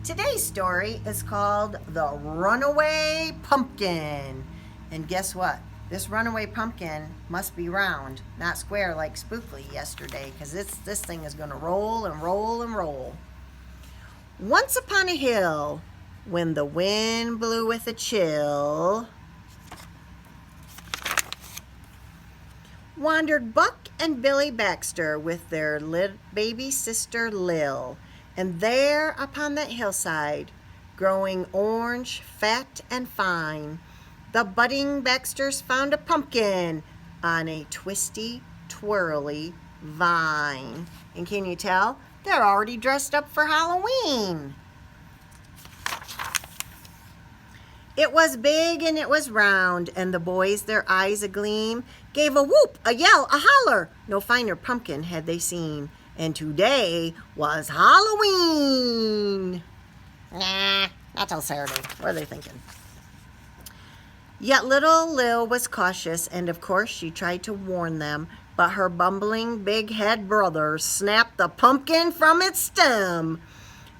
Today's story is called The Runaway Pumpkin. And guess what? This runaway pumpkin must be round, not square like Spookly yesterday, because this thing is going to roll and roll and roll. Once upon a hill, when the wind blew with a chill, wandered Buck and Billy Baxter with their baby sister Lil. And there upon that hillside, growing orange, fat, and fine, the budding Baxters found a pumpkin on a twisty, twirly vine. And can you tell? They're already dressed up for Halloween. It was big and it was round, and the boys, their eyes agleam, gave a whoop, a yell, a holler. No finer pumpkin had they seen. And today was Halloween. Nah, not till Saturday. What are they thinking? Yet little Lil was cautious, and of course she tried to warn them, but her bumbling big head brother snapped the pumpkin from its stem.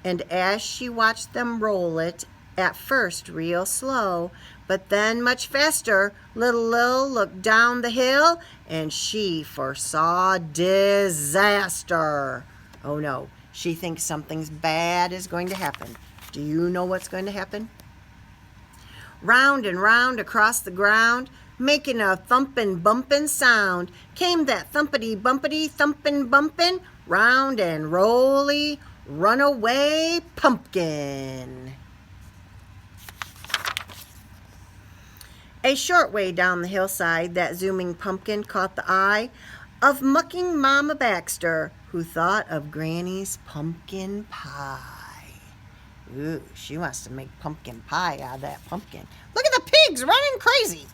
And as she watched them roll it, at first real slow, but then much faster, little Lil looked down the hill and she foresaw disaster. Oh no, she thinks something bad is going to happen. Do you know what's going to happen? Round and round across the ground, making a thumpin' bumpin' sound, came that thumpity bumpity thumpin' bumpin', round and rolly, runaway pumpkin. A short way down the hillside, that zooming pumpkin caught the eye of mucking Mama Baxter, who thought of Granny's pumpkin pie. Ooh, she wants to make pumpkin pie out of that pumpkin. Look at the pigs running crazy.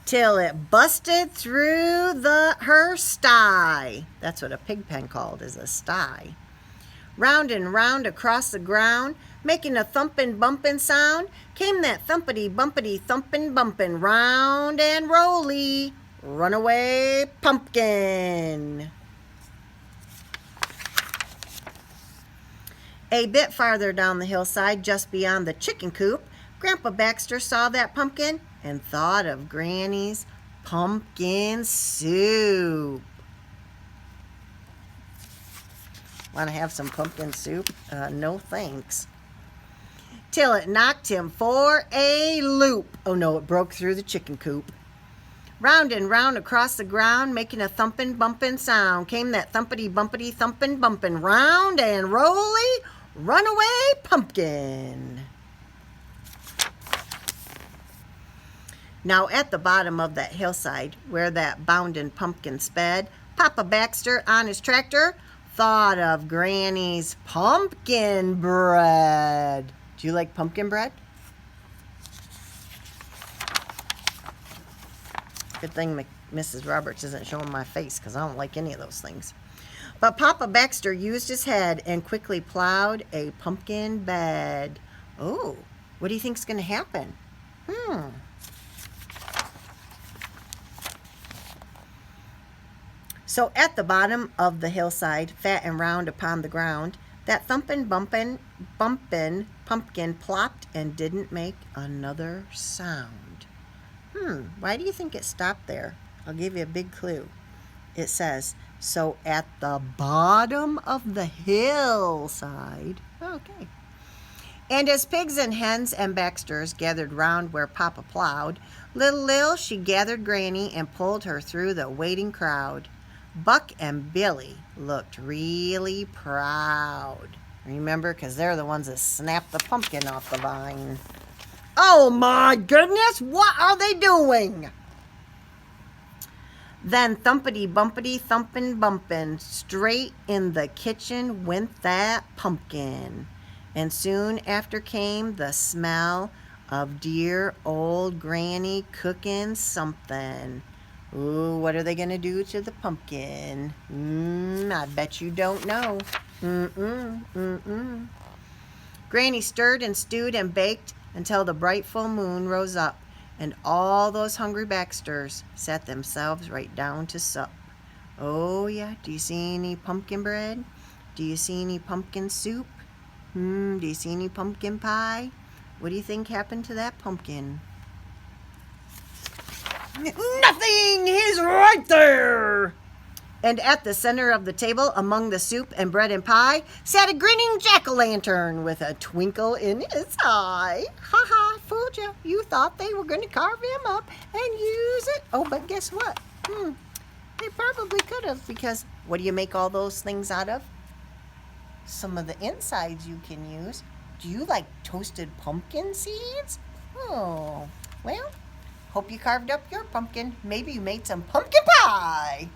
Till it busted through her sty. That's what a pig pen called, is a sty. Round and round across the ground, making a thumpin' bumpin' sound, came that thumpity bumpity thumpin' bumpin', round and rolly, runaway pumpkin. A bit farther down the hillside, just beyond the chicken coop, Grandpa Baxter saw that pumpkin and thought of Granny's pumpkin soup. Want to have some pumpkin soup? No thanks. Till it knocked him for a loop. Oh no, it broke through the chicken coop. Round and round across the ground, making a thumpin' bumpin' sound, came that thumpity bumpity thumpin' bumpin', round and rolly, runaway pumpkin. Now at the bottom of that hillside, where that boundin' pumpkin sped, Papa Baxter on his tractor thought of Granny's pumpkin bread. Do you like pumpkin bread? Good thing Mrs. Roberts isn't showing my face, because I don't like any of those things. But Papa Baxter used his head and quickly plowed a pumpkin bed. Oh, what do you think's going to happen? So at the bottom of the hillside, fat and round upon the ground, that thumpin' bumpin' pumpkin plopped and didn't make another sound. Why do you think it stopped there? I'll give you a big clue. It says, so at the bottom of the hillside. Okay. And as pigs and hens and Baxters gathered round where Papa plowed, little Lil, she gathered Granny and pulled her through the waiting crowd. Buck and Billy looked really proud. Remember, because they're the ones that snapped the pumpkin off the vine. Oh my goodness, what are they doing? Then thumpity bumpity thumpin' bumpin', straight in the kitchen went that pumpkin. And soon after came the smell of dear old Granny cooking something. Ooh, what are they going to do to the pumpkin? I bet you don't know. Granny stirred and stewed and baked until the bright full moon rose up, and all those hungry Baxters sat themselves right down to sup. Oh, yeah. Do you see any pumpkin bread? Do you see any pumpkin soup? Do you see any pumpkin pie? What do you think happened to that pumpkin? Nothing! He's right there! And at the center of the table, among the soup and bread and pie, sat a grinning jack-o'-lantern with a twinkle in his eye. Ha ha, fooled you. You thought they were going to carve him up and use it. Oh, but guess what? They probably could have, because what do you make all those things out of? Some of the insides you can use. Do you like toasted pumpkin seeds? Oh, well, hope you carved up your pumpkin. Maybe you made some pumpkin pie.